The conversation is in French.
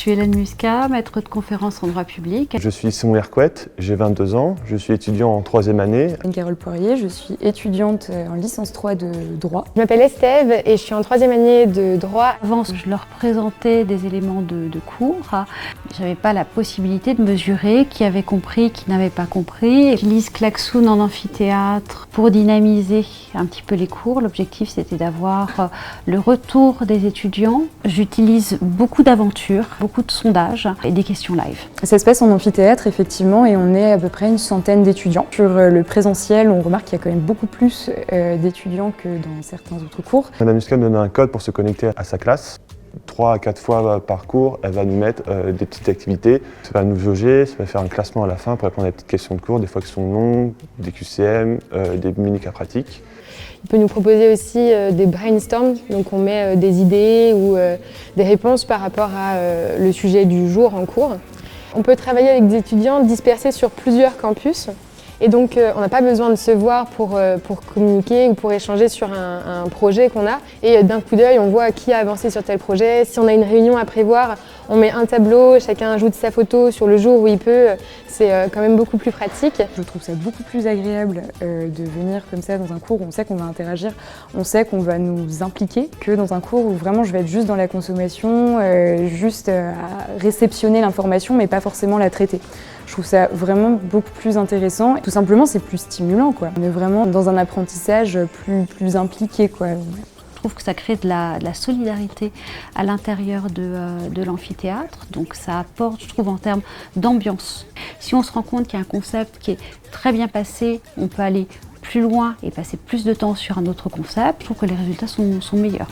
suis Hélène Muscat, maître de conférence en droit public. Je suis Simon Hercouet, j'ai 22 ans, je suis étudiant en 3e année. Carole Poirier, je suis étudiante en licence 3 de droit. Je m'appelle Estève et je suis en 3e année de droit. Avant, je leur présentais des éléments de cours. Je n'avais pas la possibilité de mesurer qui avait compris, qui n'avait pas compris. J'utilise Klaxoon en amphithéâtre pour dynamiser un petit peu les cours. L'objectif, c'était d'avoir le retour des étudiants. J'utilise beaucoup d'aventures, beaucoup de sondages et des questions live. Ça se passe en amphithéâtre, effectivement, et on est à peu près une centaine d'étudiants. Sur le présentiel, on remarque qu'il y a quand même beaucoup plus d'étudiants que dans certains autres cours. Madame Muscat donne un code pour se connecter à sa classe. 3 à 4 fois par cours, elle va nous mettre des petites activités. Ça va nous jauger, ça va faire un classement à la fin pour répondre à des petites questions de cours, des fois qui sont longues, des QCM, des mini-cas pratiques. Il peut nous proposer aussi des brainstorms, donc on met des idées ou des réponses par rapport à le sujet du jour en cours. On peut travailler avec des étudiants dispersés sur plusieurs campus. Et donc on n'a pas besoin de se voir pour communiquer ou pour échanger sur un projet qu'on a. Et d'un coup d'œil, on voit qui a avancé sur tel projet. Si on a une réunion à prévoir, on met un tableau, chacun ajoute sa photo sur le jour où il peut. C'est quand même beaucoup plus pratique. Je trouve ça beaucoup plus agréable de venir comme ça dans un cours où on sait qu'on va interagir, on sait qu'on va nous impliquer, que dans un cours où vraiment je vais être juste dans la consommation, juste à réceptionner l'information mais pas forcément la traiter. Je trouve ça vraiment beaucoup plus intéressant. Tout simplement, c'est plus stimulant, quoi. On est vraiment dans un apprentissage plus impliqué, quoi. Je trouve que ça crée de la solidarité à l'intérieur de l'amphithéâtre, donc ça apporte, je trouve, en termes d'ambiance. Si on se rend compte qu'il y a un concept qui est très bien passé, on peut aller plus loin et passer plus de temps sur un autre concept. Je trouve que les résultats sont meilleurs.